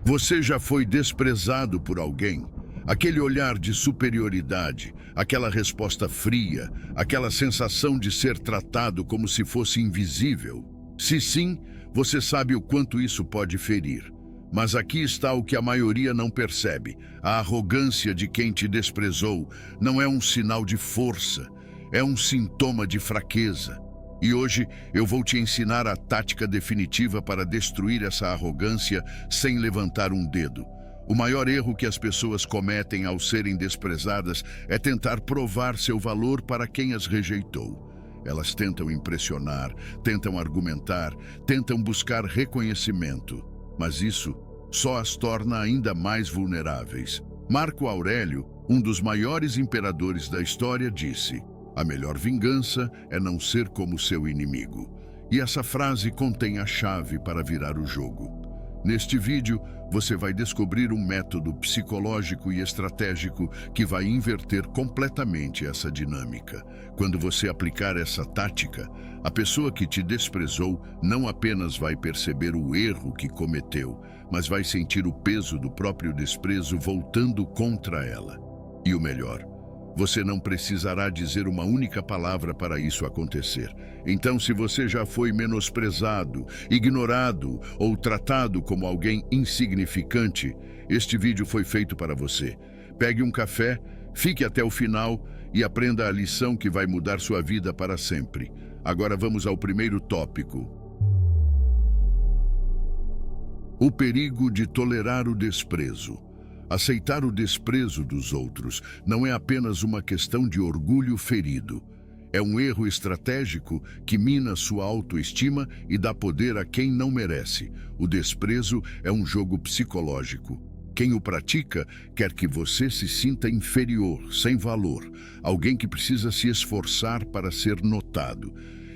Você já foi desprezado por alguém? Aquele olhar de superioridade, aquela resposta fria, aquela sensação de ser tratado como se fosse invisível? Se sim, você sabe o quanto isso pode ferir. Mas aqui está o que a maioria não percebe. A arrogância de quem te desprezou não é um sinal de força, é um sintoma de fraqueza. E hoje eu vou te ensinar a tática definitiva para destruir essa arrogância sem levantar um dedo. O maior erro que as pessoas cometem ao serem desprezadas é tentar provar seu valor para quem as rejeitou. Elas tentam impressionar, tentam argumentar, tentam buscar reconhecimento, mas isso só as torna ainda mais vulneráveis. Marco Aurélio, um dos maiores imperadores da história, disse: "A melhor vingança é não ser como seu inimigo." E essa frase contém a chave para virar o jogo. Neste vídeo, você vai descobrir um método psicológico e estratégico que vai inverter completamente essa dinâmica. Quando você aplicar essa tática, a pessoa que te desprezou não apenas vai perceber o erro que cometeu, mas vai sentir o peso do próprio desprezo voltando contra ela. E o melhor, você não precisará dizer uma única palavra para isso acontecer. Então, se você já foi menosprezado, ignorado ou tratado como alguém insignificante, este vídeo foi feito para você. Pegue um café, fique até o final e aprenda a lição que vai mudar sua vida para sempre. Agora vamos ao primeiro tópico. O perigo de tolerar o desprezo. Aceitar o desprezo dos outros não é apenas uma questão de orgulho ferido. É um erro estratégico que mina sua autoestima e dá poder a quem não merece. O desprezo é um jogo psicológico. Quem o pratica quer que você se sinta inferior, sem valor, alguém que precisa se esforçar para ser notado.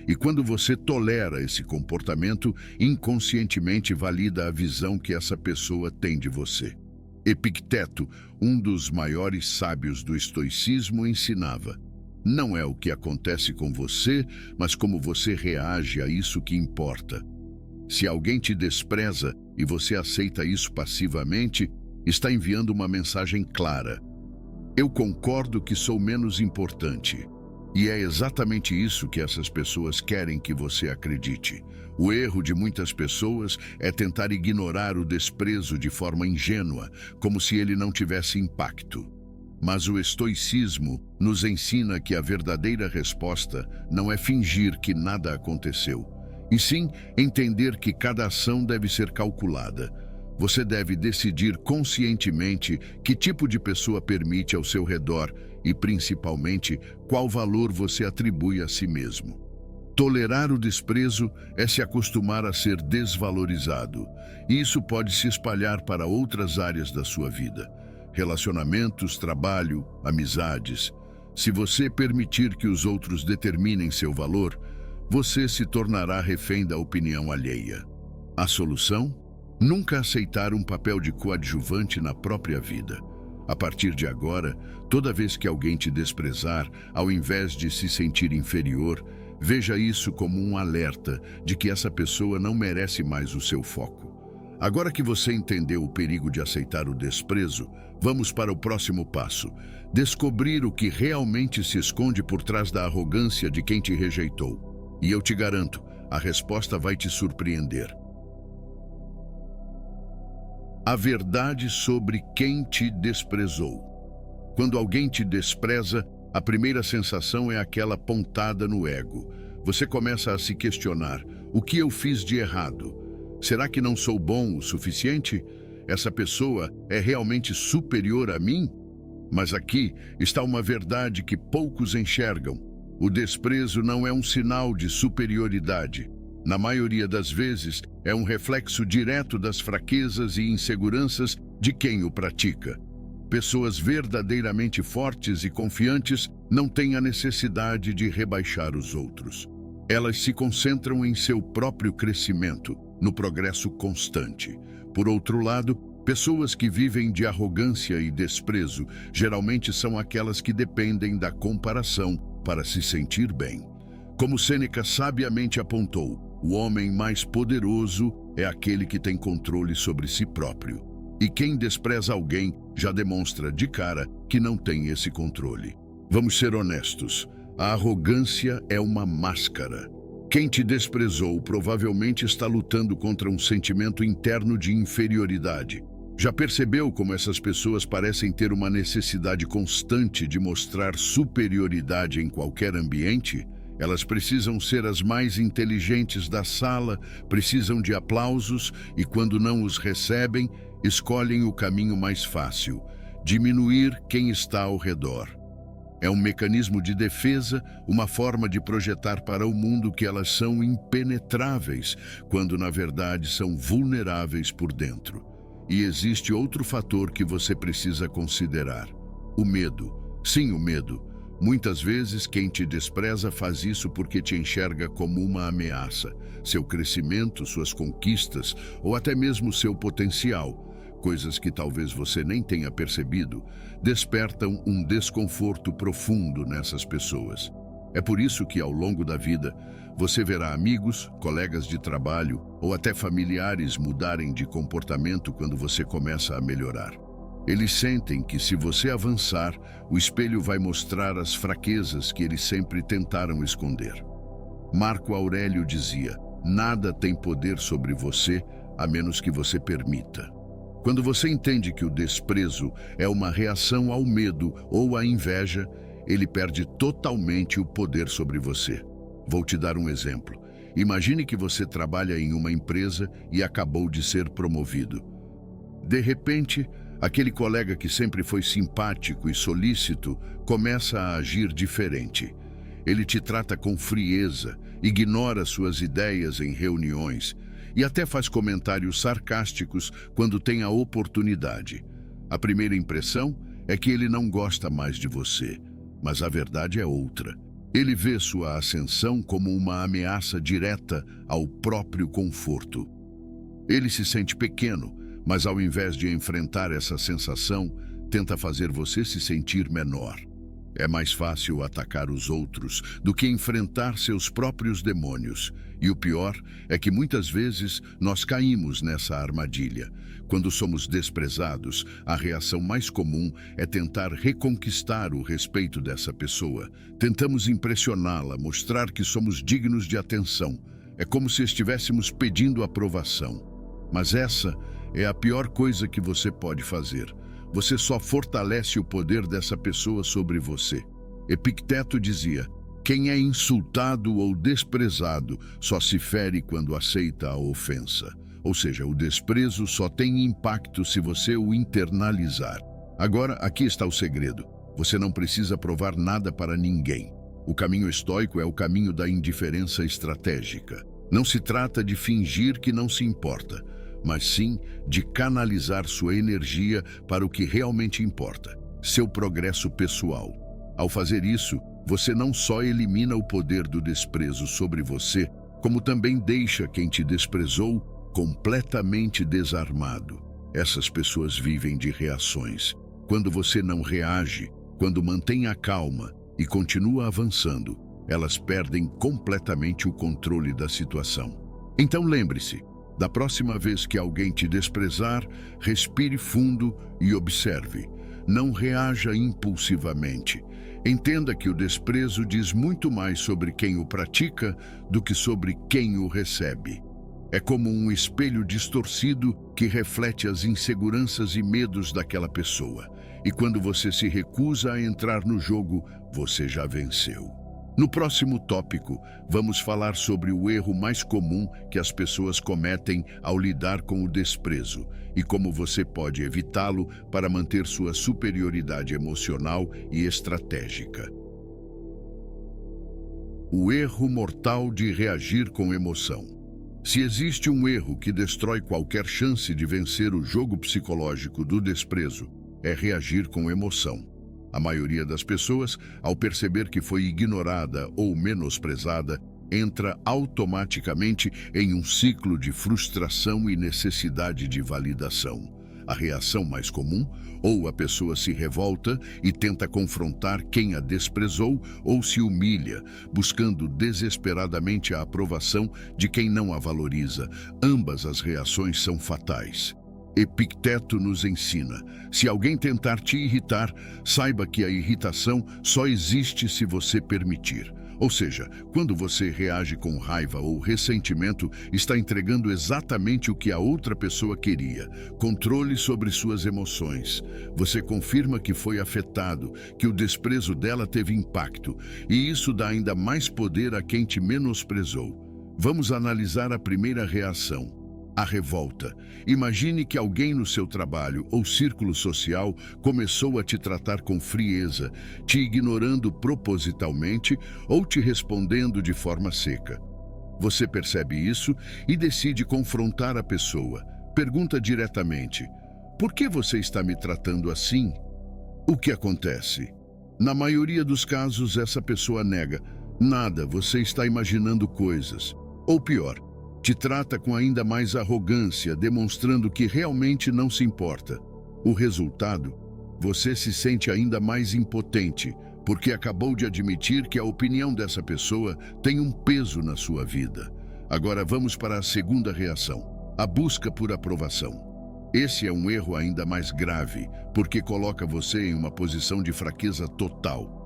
E quando você tolera esse comportamento, inconscientemente valida a visão que essa pessoa tem de você. Epicteto, um dos maiores sábios do estoicismo, ensinava: "Não é o que acontece com você, mas como você reage a isso que importa." Se alguém te despreza e você aceita isso passivamente, está enviando uma mensagem clara: "Eu concordo que sou menos importante." E é exatamente isso que essas pessoas querem que você acredite. O erro de muitas pessoas é tentar ignorar o desprezo de forma ingênua, como se ele não tivesse impacto. Mas o estoicismo nos ensina que a verdadeira resposta não é fingir que nada aconteceu, e sim entender que cada ação deve ser calculada. Você deve decidir conscientemente que tipo de pessoa permite ao seu redor e, principalmente, qual valor você atribui a si mesmo. Tolerar o desprezo é se acostumar a ser desvalorizado, e isso pode se espalhar para outras áreas da sua vida: relacionamentos, trabalho, amizades. Se você permitir que os outros determinem seu valor, você se tornará refém da opinião alheia. A solução? Nunca aceitar um papel de coadjuvante na própria vida. A partir de agora, toda vez que alguém te desprezar, ao invés de se sentir inferior, veja isso como um alerta de que essa pessoa não merece mais o seu foco. Agora que você entendeu o perigo de aceitar o desprezo, vamos para o próximo passo: descobrir o que realmente se esconde por trás da arrogância de quem te rejeitou. E eu te garanto, a resposta vai te surpreender. A verdade sobre quem te desprezou. Quando alguém te despreza, a primeira sensação é aquela pontada no ego. Você começa a se questionar: o que eu fiz de errado? Será que não sou bom o suficiente? Essa pessoa é realmente superior a mim? Mas aqui está uma verdade que poucos enxergam. O desprezo não é um sinal de superioridade. Na maioria das vezes, é um reflexo direto das fraquezas e inseguranças de quem o pratica. Pessoas verdadeiramente fortes e confiantes não têm a necessidade de rebaixar os outros. Elas se concentram em seu próprio crescimento, no progresso constante. Por outro lado, pessoas que vivem de arrogância e desprezo geralmente são aquelas que dependem da comparação para se sentir bem. Como Sêneca sabiamente apontou, o homem mais poderoso é aquele que tem controle sobre si próprio. E quem despreza alguém já demonstra de cara que não tem esse controle. Vamos ser honestos, a arrogância é uma máscara. Quem te desprezou provavelmente está lutando contra um sentimento interno de inferioridade. Já percebeu como essas pessoas parecem ter uma necessidade constante de mostrar superioridade em qualquer ambiente? Elas precisam ser as mais inteligentes da sala, precisam de aplausos e, quando não os recebem, escolhem o caminho mais fácil: diminuir quem está ao redor. É um mecanismo de defesa, uma forma de projetar para o mundo que elas são impenetráveis, quando na verdade são vulneráveis por dentro. E existe outro fator que você precisa considerar: o medo. Sim, o medo. Muitas vezes quem te despreza faz isso porque te enxerga como uma ameaça. Seu crescimento, suas conquistas ou até mesmo seu potencial, coisas que talvez você nem tenha percebido, despertam um desconforto profundo nessas pessoas. É por isso que, ao longo da vida, você verá amigos, colegas de trabalho ou até familiares mudarem de comportamento quando você começa a melhorar. Eles sentem que, se você avançar, o espelho vai mostrar as fraquezas que eles sempre tentaram esconder. Marco Aurélio dizia: nada tem poder sobre você a menos que você permita. Quando você entende que o desprezo é uma reação ao medo ou à inveja, ele perde totalmente o poder sobre você. Vou te dar um exemplo. Imagine que você trabalha em uma empresa e acabou de ser promovido. De repente, aquele colega que sempre foi simpático e solícito começa a agir diferente. Ele te trata com frieza, ignora suas ideias em reuniões e até faz comentários sarcásticos quando tem a oportunidade. A primeira impressão é que ele não gosta mais de você, mas a verdade é outra. Ele vê sua ascensão como uma ameaça direta ao próprio conforto. Ele se sente pequeno, mas ao invés de enfrentar essa sensação, tenta fazer você se sentir menor. É mais fácil atacar os outros do que enfrentar seus próprios demônios. E o pior é que muitas vezes nós caímos nessa armadilha. Quando somos desprezados, a reação mais comum é tentar reconquistar o respeito dessa pessoa. Tentamos impressioná-la, mostrar que somos dignos de atenção. É como se estivéssemos pedindo aprovação. Mas essa é a pior coisa que você pode fazer. Você só fortalece o poder dessa pessoa sobre você. Epicteto dizia: quem é insultado ou desprezado só se fere quando aceita a ofensa. Ou seja, o desprezo só tem impacto se você o internalizar. Agora, aqui está o segredo. Você não precisa provar nada para ninguém. O caminho estoico é o caminho da indiferença estratégica. Não se trata de fingir que não se importa, mas sim de canalizar sua energia para o que realmente importa: seu progresso pessoal. Ao fazer isso, você não só elimina o poder do desprezo sobre você, como também deixa quem te desprezou completamente desarmado. Essas pessoas vivem de reações. Quando você não reage, quando mantém a calma e continua avançando, elas perdem completamente o controle da situação. Então lembre-se: da próxima vez que alguém te desprezar, respire fundo e observe. Não reaja impulsivamente. Entenda que o desprezo diz muito mais sobre quem o pratica do que sobre quem o recebe. É como um espelho distorcido que reflete as inseguranças e medos daquela pessoa. E quando você se recusa a entrar no jogo, você já venceu. No próximo tópico, vamos falar sobre o erro mais comum que as pessoas cometem ao lidar com o desprezo e como você pode evitá-lo para manter sua superioridade emocional e estratégica. O erro mortal de reagir com emoção. Se existe um erro que destrói qualquer chance de vencer o jogo psicológico do desprezo, é reagir com emoção. A maioria das pessoas, ao perceber que foi ignorada ou menosprezada, entra automaticamente em um ciclo de frustração e necessidade de validação. A reação mais comum: ou a pessoa se revolta e tenta confrontar quem a desprezou, ou se humilha, buscando desesperadamente a aprovação de quem não a valoriza. Ambas as reações são fatais. Epicteto nos ensina: se alguém tentar te irritar, saiba que a irritação só existe se você permitir. Ou seja, quando você reage com raiva ou ressentimento, está entregando exatamente o que a outra pessoa queria: controle sobre suas emoções. Você confirma que foi afetado, que o desprezo dela teve impacto, e isso dá ainda mais poder a quem te menosprezou. Vamos analisar a primeira reação: a revolta. Imagine que alguém no seu trabalho ou círculo social começou a te tratar com frieza, te ignorando propositalmente ou te respondendo de forma seca. Você percebe isso e decide confrontar a pessoa. Pergunta diretamente: por que você está me tratando assim? O que acontece? Na maioria dos casos, essa pessoa nega: nada, você está imaginando coisas. Ou pior, te trata com ainda mais arrogância, demonstrando que realmente não se importa. O resultado? Você se sente ainda mais impotente, porque acabou de admitir que a opinião dessa pessoa tem um peso na sua vida. Agora vamos para a segunda reação: a busca por aprovação. Esse é um erro ainda mais grave, porque coloca você em uma posição de fraqueza total.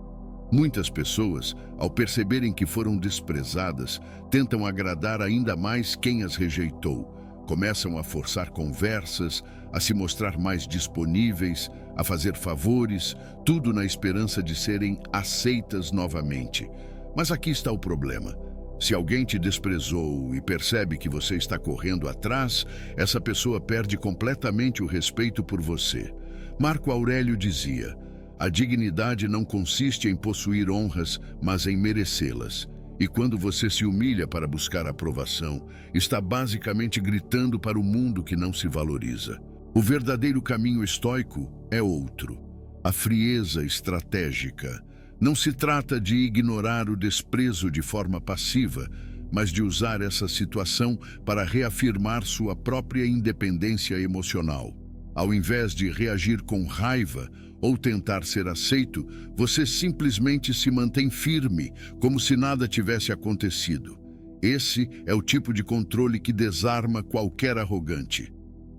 Muitas pessoas, ao perceberem que foram desprezadas, tentam agradar ainda mais quem as rejeitou. Começam a forçar conversas, a se mostrar mais disponíveis, a fazer favores, tudo na esperança de serem aceitas novamente. Mas aqui está o problema: se alguém te desprezou e percebe que você está correndo atrás, essa pessoa perde completamente o respeito por você. Marco Aurélio dizia: a dignidade não consiste em possuir honras, mas em merecê-las. E quando você se humilha para buscar aprovação, está basicamente gritando para o mundo que não se valoriza. O verdadeiro caminho estoico é outro: a frieza estratégica. Não se trata de ignorar o desprezo de forma passiva, mas de usar essa situação para reafirmar sua própria independência emocional. Ao invés de reagir com raiva ou tentar ser aceito, você simplesmente se mantém firme, como se nada tivesse acontecido. Esse é o tipo de controle que desarma qualquer arrogante.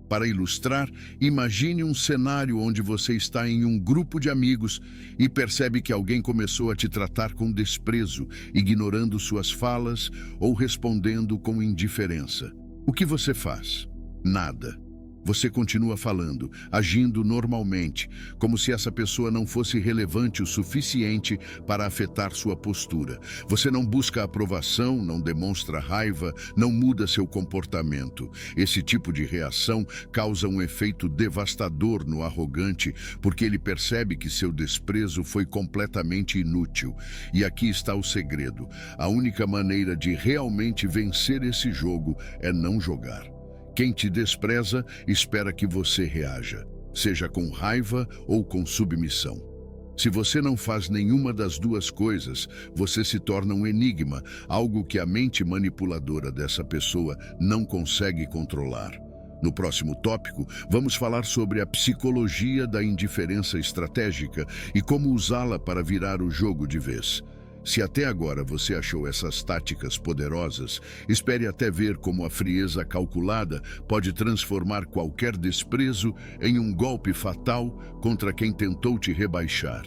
Para ilustrar, imagine um cenário onde você está em um grupo de amigos e percebe que alguém começou a te tratar com desprezo, ignorando suas falas ou respondendo com indiferença. O que você faz? Nada. Você continua falando, agindo normalmente, como se essa pessoa não fosse relevante o suficiente para afetar sua postura. Você não busca aprovação, não demonstra raiva, não muda seu comportamento. Esse tipo de reação causa um efeito devastador no arrogante, porque ele percebe que seu desprezo foi completamente inútil. E aqui está o segredo: a única maneira de realmente vencer esse jogo é não jogar. Quem te despreza espera que você reaja, seja com raiva ou com submissão. Se você não faz nenhuma das duas coisas, você se torna um enigma, algo que a mente manipuladora dessa pessoa não consegue controlar. No próximo tópico, vamos falar sobre a psicologia da indiferença estratégica e como usá-la para virar o jogo de vez. Se até agora você achou essas táticas poderosas, espere até ver como a frieza calculada pode transformar qualquer desprezo em um golpe fatal contra quem tentou te rebaixar.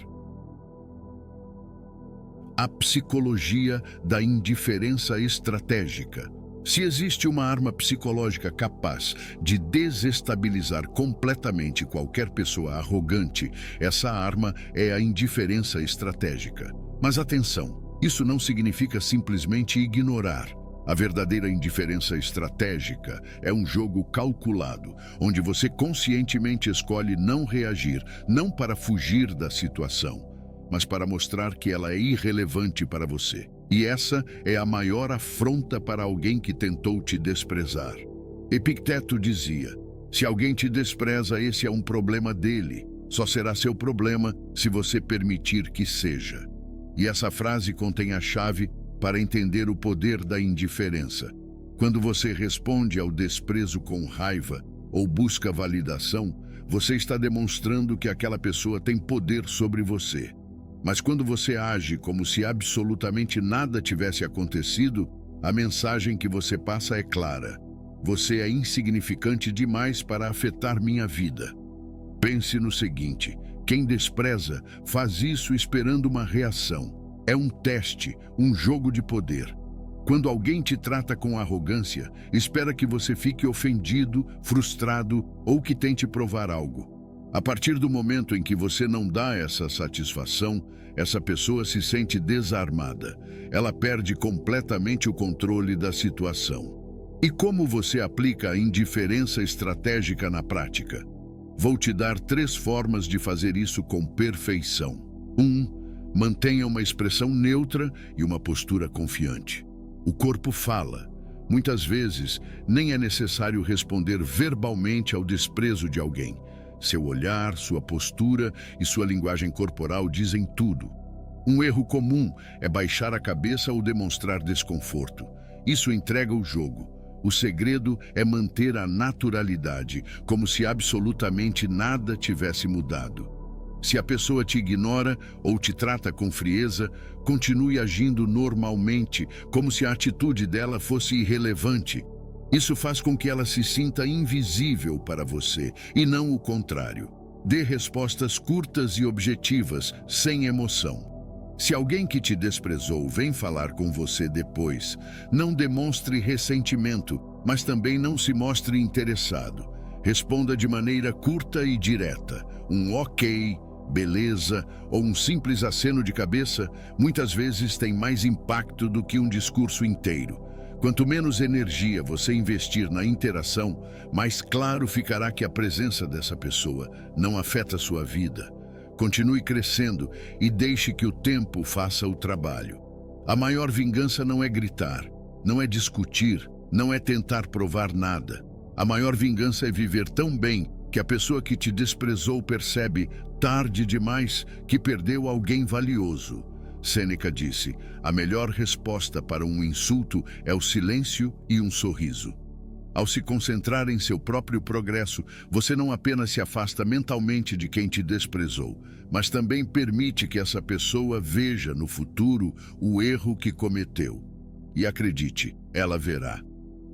A psicologia da indiferença estratégica. Se existe uma arma psicológica capaz de desestabilizar completamente qualquer pessoa arrogante, essa arma é a indiferença estratégica. Mas atenção, isso não significa simplesmente ignorar. A verdadeira indiferença estratégica é um jogo calculado, onde você conscientemente escolhe não reagir, não para fugir da situação, mas para mostrar que ela é irrelevante para você. E essa é a maior afronta para alguém que tentou te desprezar. Epicteto dizia: se alguém te despreza, esse é um problema dele. Só será seu problema se você permitir que seja. E essa frase contém a chave para entender o poder da indiferença. Quando você responde ao desprezo com raiva ou busca validação, você está demonstrando que aquela pessoa tem poder sobre você. Mas quando você age como se absolutamente nada tivesse acontecido, a mensagem que você passa é clara: Você é insignificante demais para afetar minha vida. Pense no seguinte: quem despreza faz isso esperando uma reação. É um teste, um jogo de poder. Quando alguém te trata com arrogância, espera que você fique ofendido, frustrado ou que tente provar algo. A partir do momento em que você não dá essa satisfação, essa pessoa se sente desarmada. Ela perde completamente o controle da situação. E como você aplica a indiferença estratégica na prática? Vou te dar 3 formas de fazer isso com perfeição. 1. Mantenha uma expressão neutra e uma postura confiante. O corpo fala. Muitas vezes, nem é necessário responder verbalmente ao desprezo de alguém. Seu olhar, sua postura e sua linguagem corporal dizem tudo. Um erro comum é baixar a cabeça ou demonstrar desconforto. Isso entrega o jogo. O segredo é manter a naturalidade, como se absolutamente nada tivesse mudado. Se a pessoa te ignora ou te trata com frieza, continue agindo normalmente, como se a atitude dela fosse irrelevante. Isso faz com que ela se sinta invisível para você, e não o contrário. Dê respostas curtas e objetivas, sem emoção. Se alguém que te desprezou vem falar com você depois, não demonstre ressentimento, mas também não se mostre interessado. Responda de maneira curta e direta. Um ok, beleza ou um simples aceno de cabeça muitas vezes tem mais impacto do que um discurso inteiro. Quanto menos energia você investir na interação, mais claro ficará que a presença dessa pessoa não afeta sua vida. Continue crescendo e deixe que o tempo faça o trabalho. A maior vingança não é gritar, não é discutir, não é tentar provar nada. A maior vingança é viver tão bem que a pessoa que te desprezou percebe, tarde demais, que perdeu alguém valioso. Sêneca disse: a melhor resposta para um insulto é o silêncio e um sorriso. Ao se concentrar em seu próprio progresso, você não apenas se afasta mentalmente de quem te desprezou, mas também permite que essa pessoa veja no futuro o erro que cometeu. E acredite, ela verá.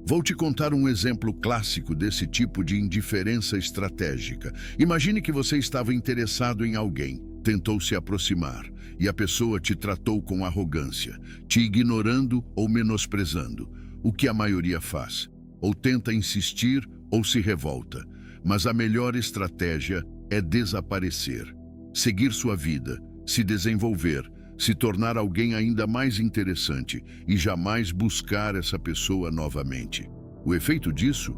Vou te contar um exemplo clássico desse tipo de indiferença estratégica. Imagine que você estava interessado em alguém, tentou se aproximar, e a pessoa te tratou com arrogância, te ignorando ou menosprezando. O que a maioria faz? Ou tenta insistir ou se revolta. Mas a melhor estratégia é desaparecer, seguir sua vida, se desenvolver, se tornar alguém ainda mais interessante e jamais buscar essa pessoa novamente. O efeito disso?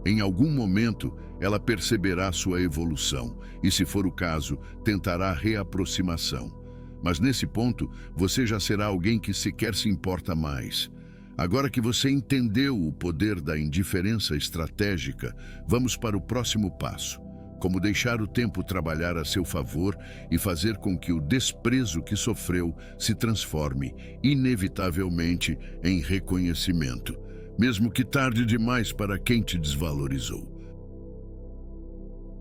Em algum momento, ela perceberá sua evolução e, se for o caso, tentará reaproximação. Mas nesse ponto, você já será alguém que sequer se importa mais. Agora que você entendeu o poder da indiferença estratégica, vamos para o próximo passo. Como deixar o tempo trabalhar a seu favor e fazer com que o desprezo que sofreu se transforme, inevitavelmente, em reconhecimento, mesmo que tarde demais para quem te desvalorizou.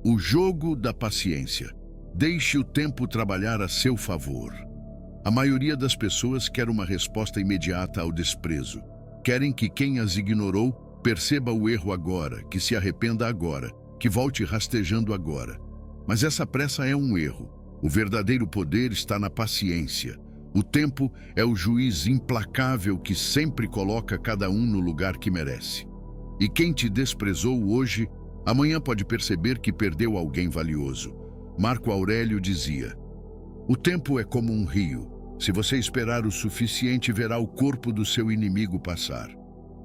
O jogo da paciência. Deixe o tempo trabalhar a seu favor. A maioria das pessoas quer uma resposta imediata ao desprezo. Querem que quem as ignorou perceba o erro agora, que se arrependa agora, que volte rastejando agora. Mas essa pressa é um erro. O verdadeiro poder está na paciência. O tempo é o juiz implacável que sempre coloca cada um no lugar que merece. E quem te desprezou hoje, amanhã pode perceber que perdeu alguém valioso. Marco Aurélio dizia: o tempo é como um rio. Se você esperar o suficiente, verá o corpo do seu inimigo passar.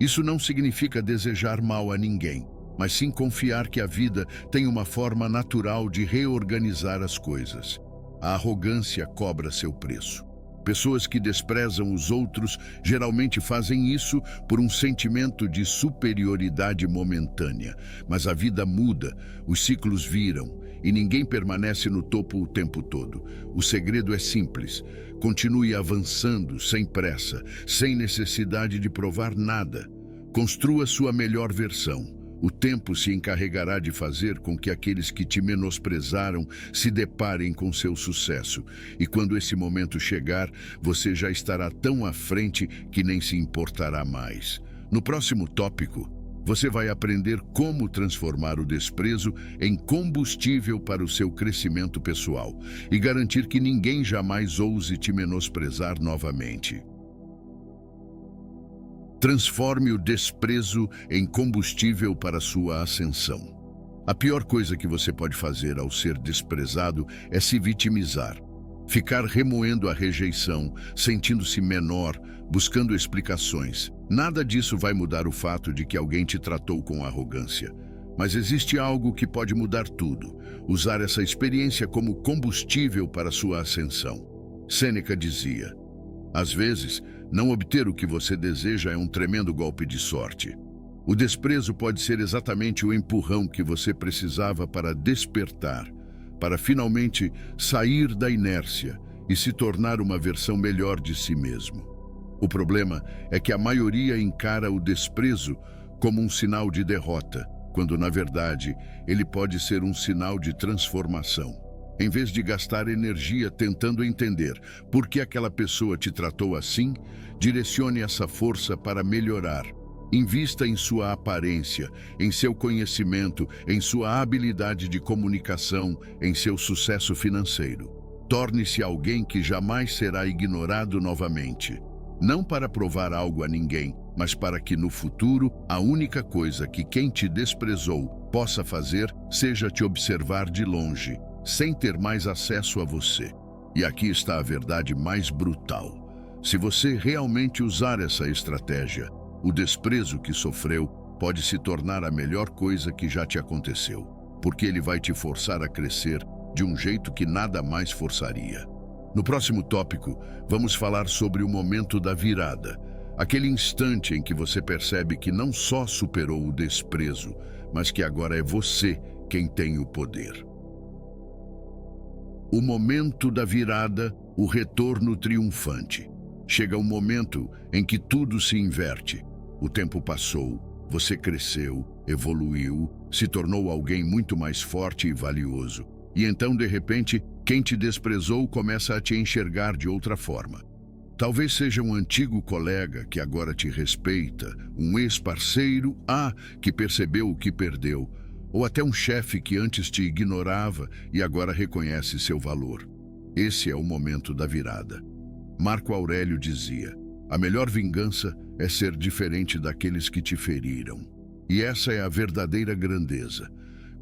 Isso não significa desejar mal a ninguém, mas sim confiar que a vida tem uma forma natural de reorganizar as coisas. A arrogância cobra seu preço. Pessoas que desprezam os outros geralmente fazem isso por um sentimento de superioridade momentânea. Mas a vida muda, os ciclos viram, e ninguém permanece no topo o tempo todo. O segredo é simples. Continue avançando sem pressa, sem necessidade de provar nada. Construa sua melhor versão. O tempo se encarregará de fazer com que aqueles que te menosprezaram se deparem com seu sucesso. E quando esse momento chegar, você já estará tão à frente que nem se importará mais. No próximo tópico, Você vai aprender como transformar o desprezo em combustível para o seu crescimento pessoal e garantir que ninguém jamais ouse te menosprezar novamente. Transforme o desprezo em combustível para sua ascensão. A pior coisa que você pode fazer ao ser desprezado é se vitimizar. Ficar remoendo a rejeição, sentindo-se menor, buscando explicações. Nada disso vai mudar o fato de que alguém te tratou com arrogância. Mas existe algo que pode mudar tudo. Usar essa experiência como combustível para sua ascensão. Sêneca dizia: às vezes, não obter o que você deseja é um tremendo golpe de sorte. O desprezo pode ser exatamente o empurrão que você precisava para despertar, para finalmente sair da inércia e se tornar uma versão melhor de si mesmo. O problema é que a maioria encara o desprezo como um sinal de derrota, quando, na verdade, ele pode ser um sinal de transformação. Em vez de gastar energia tentando entender por que aquela pessoa te tratou assim, direcione essa força para melhorar. Invista em sua aparência, em seu conhecimento, em sua habilidade de comunicação, em seu sucesso financeiro. Torne-se alguém que jamais será ignorado novamente. Não para provar algo a ninguém, mas para que no futuro a única coisa que quem te desprezou possa fazer seja te observar de longe, sem ter mais acesso a você. E aqui está a verdade mais brutal. Se você realmente usar essa estratégia, o desprezo que sofreu pode se tornar a melhor coisa que já te aconteceu, porque ele vai te forçar a crescer de um jeito que nada mais forçaria. No próximo tópico, vamos falar sobre o momento da virada, aquele instante em que você percebe que não só superou o desprezo, mas que agora é você quem tem o poder. O momento da virada, o retorno triunfante. Chega um momento em que tudo se inverte. O tempo passou, você cresceu, evoluiu, se tornou alguém muito mais forte e valioso. E então, de repente, quem te desprezou começa a te enxergar de outra forma. Talvez seja um antigo colega que agora te respeita, um ex-parceiro, que percebeu o que perdeu, ou até um chefe que antes te ignorava e agora reconhece seu valor. Esse é o momento da virada. Marco Aurélio dizia: a melhor vingança é ser diferente daqueles que te feriram. E essa é a verdadeira grandeza.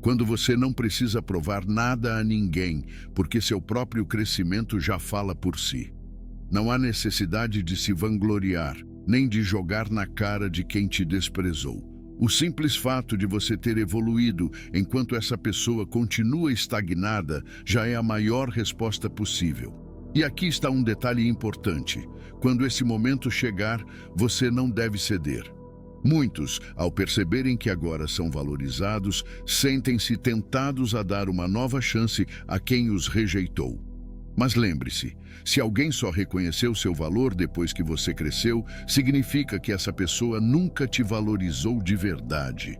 Quando você não precisa provar nada a ninguém, porque seu próprio crescimento já fala por si. Não há necessidade de se vangloriar, nem de jogar na cara de quem te desprezou. O simples fato de você ter evoluído enquanto essa pessoa continua estagnada já é a maior resposta possível. E aqui está um detalhe importante. Quando esse momento chegar, você não deve ceder. Muitos, ao perceberem que agora são valorizados, sentem-se tentados a dar uma nova chance a quem os rejeitou. Mas lembre-se, se alguém só reconheceu seu valor depois que você cresceu, significa que essa pessoa nunca te valorizou de verdade.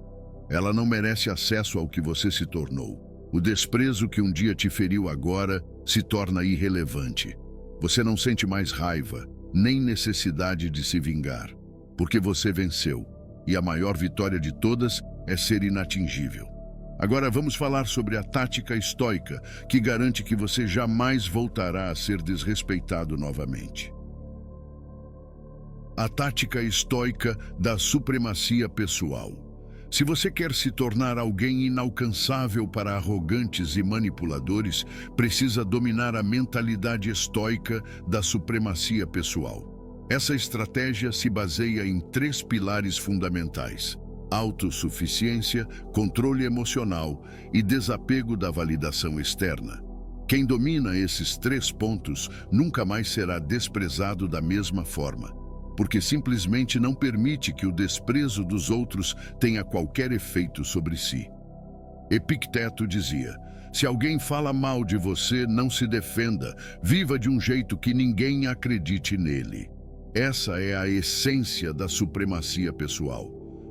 Ela não merece acesso ao que você se tornou. O desprezo que um dia te feriu agora se torna irrelevante. Você não sente mais raiva, nem necessidade de se vingar, porque você venceu. E a maior vitória de todas é ser inatingível. Agora vamos falar sobre a tática estoica, que garante que você jamais voltará a ser desrespeitado novamente. A tática estoica da supremacia pessoal. Se você quer se tornar alguém inalcançável para arrogantes e manipuladores, precisa dominar a mentalidade estoica da supremacia pessoal. Essa estratégia se baseia em 3 pilares fundamentais: autossuficiência, controle emocional e desapego da validação externa. Quem domina esses 3 pontos nunca mais será desprezado da mesma forma, porque simplesmente não permite que o desprezo dos outros tenha qualquer efeito sobre si. Epicteto dizia: se alguém fala mal de você, não se defenda, viva de um jeito que ninguém acredite nele. Essa é a essência da supremacia pessoal.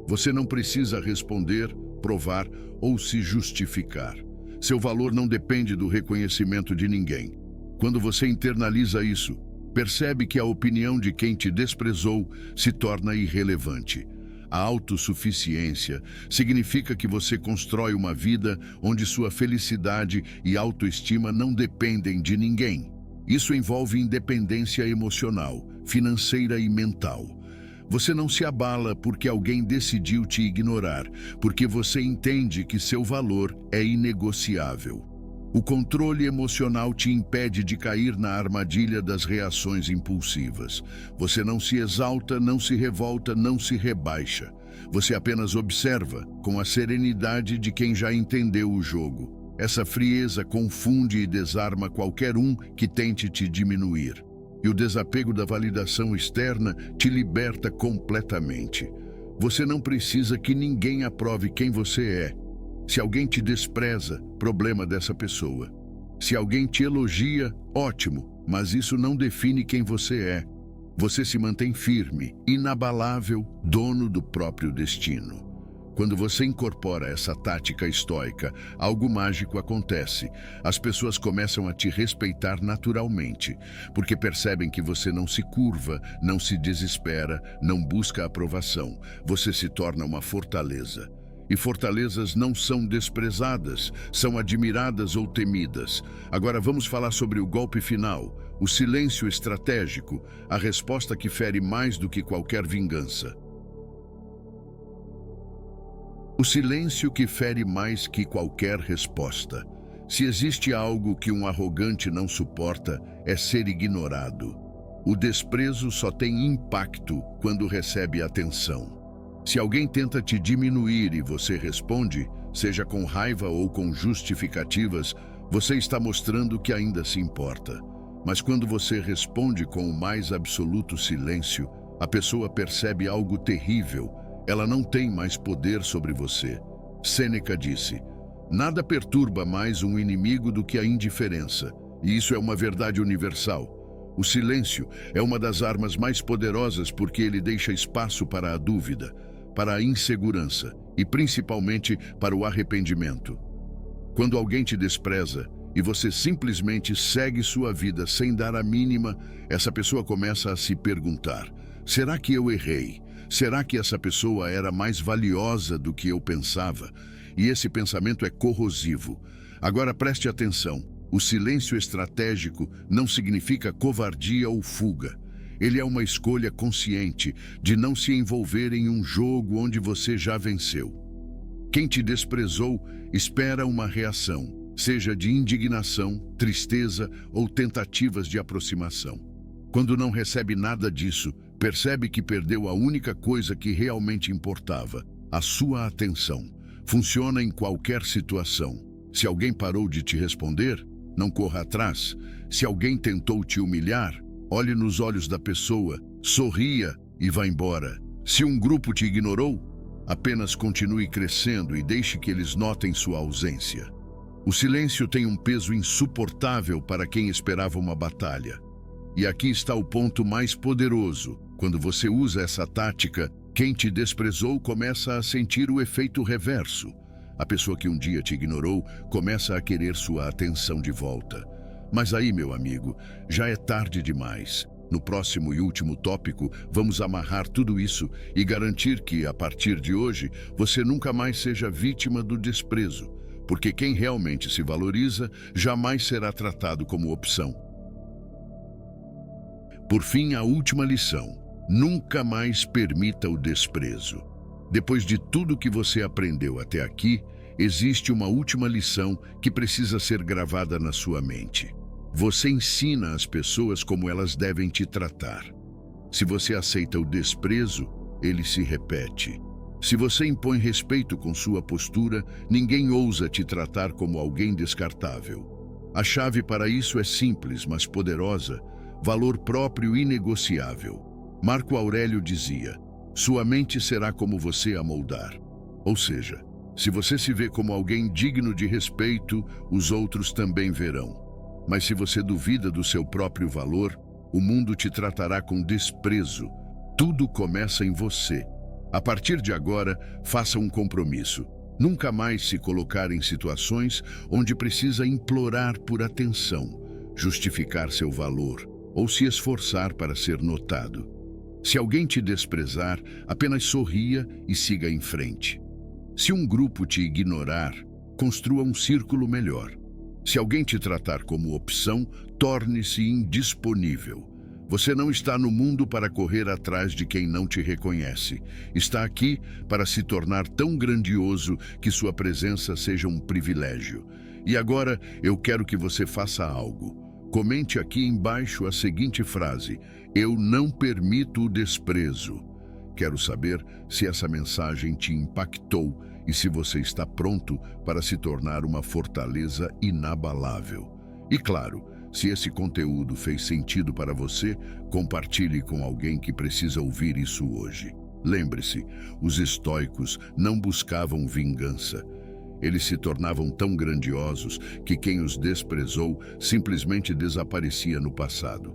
Você não precisa responder, provar ou se justificar. Seu valor não depende do reconhecimento de ninguém. Quando você internaliza isso, percebe que a opinião de quem te desprezou se torna irrelevante. A autossuficiência significa que você constrói uma vida onde sua felicidade e autoestima não dependem de ninguém. Isso envolve independência emocional, financeira e mental. Você não se abala porque alguém decidiu te ignorar, porque você entende que seu valor é inegociável. O controle emocional te impede de cair na armadilha das reações impulsivas. Você não se exalta, não se revolta, não se rebaixa. Você apenas observa, com a serenidade de quem já entendeu o jogo. Essa frieza confunde e desarma qualquer um que tente te diminuir. E o desapego da validação externa te liberta completamente. Você não precisa que ninguém aprove quem você é. Se alguém te despreza, problema dessa pessoa. Se alguém te elogia, ótimo, mas isso não define quem você é. Você se mantém firme, inabalável, dono do próprio destino. Quando você incorpora essa tática estoica, algo mágico acontece. As pessoas começam a te respeitar naturalmente, porque percebem que você não se curva, não se desespera, não busca aprovação. Você se torna uma fortaleza. E fortalezas não são desprezadas, são admiradas ou temidas. Agora vamos falar sobre o golpe final, o silêncio estratégico, a resposta que fere mais do que qualquer vingança. O silêncio que fere mais que qualquer resposta. Se existe algo que um arrogante não suporta, é ser ignorado. O desprezo só tem impacto quando recebe atenção. Se alguém tenta te diminuir e você responde, seja com raiva ou com justificativas, você está mostrando que ainda se importa. Mas quando você responde com o mais absoluto silêncio, a pessoa percebe algo terrível. Ela não tem mais poder sobre você. Sêneca disse: nada perturba mais um inimigo do que a indiferença. E isso é uma verdade universal. O silêncio é uma das armas mais poderosas porque ele deixa espaço para a dúvida, para a insegurança e principalmente para o arrependimento. Quando alguém te despreza e você simplesmente segue sua vida sem dar a mínima, essa pessoa começa a se perguntar: será que eu errei? Será que essa pessoa era mais valiosa do que eu pensava? E esse pensamento é corrosivo. Agora preste atenção. O silêncio estratégico não significa covardia ou fuga. Ele é uma escolha consciente de não se envolver em um jogo onde você já venceu. Quem te desprezou espera uma reação, seja de indignação, tristeza ou tentativas de aproximação. Quando não recebe nada disso, percebe que perdeu a única coisa que realmente importava, a sua atenção. Funciona em qualquer situação. Se alguém parou de te responder, não corra atrás. Se alguém tentou te humilhar, olhe nos olhos da pessoa, sorria e vá embora. Se um grupo te ignorou, apenas continue crescendo e deixe que eles notem sua ausência. O silêncio tem um peso insuportável para quem esperava uma batalha. E aqui está o ponto mais poderoso. Quando você usa essa tática, quem te desprezou começa a sentir o efeito reverso. A pessoa que um dia te ignorou começa a querer sua atenção de volta. Mas aí, meu amigo, já é tarde demais. No próximo e último tópico, vamos amarrar tudo isso e garantir que, a partir de hoje, você nunca mais seja vítima do desprezo, porque quem realmente se valoriza jamais será tratado como opção. Por fim, a última lição: nunca mais permita o desprezo. Depois de tudo que você aprendeu até aqui, existe uma última lição que precisa ser gravada na sua mente. Você ensina às pessoas como elas devem te tratar. Se você aceita o desprezo, ele se repete. Se você impõe respeito com sua postura, ninguém ousa te tratar como alguém descartável. A chave para isso é simples, mas poderosa: valor próprio inegociável. Marco Aurélio dizia: sua mente será como você a moldar. Ou seja, se você se vê como alguém digno de respeito, os outros também verão. Mas se você duvida do seu próprio valor, o mundo te tratará com desprezo. Tudo começa em você. A partir de agora, faça um compromisso: nunca mais se colocar em situações onde precisa implorar por atenção, justificar seu valor ou se esforçar para ser notado. Se alguém te desprezar, apenas sorria e siga em frente. Se um grupo te ignorar, construa um círculo melhor. Se alguém te tratar como opção, torne-se indisponível. Você não está no mundo para correr atrás de quem não te reconhece. Está aqui para se tornar tão grandioso que sua presença seja um privilégio. E agora eu quero que você faça algo. Comente aqui embaixo a seguinte frase: eu não permito o desprezo. Quero saber se essa mensagem te impactou e se você está pronto para se tornar uma fortaleza inabalável. E claro, se esse conteúdo fez sentido para você, compartilhe com alguém que precisa ouvir isso hoje. Lembre-se, os estoicos não buscavam vingança. Eles se tornavam tão grandiosos que quem os desprezou simplesmente desaparecia no passado.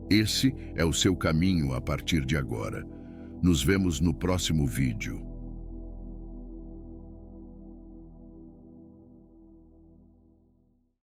Esse é o seu caminho a partir de agora. Nos vemos no próximo vídeo.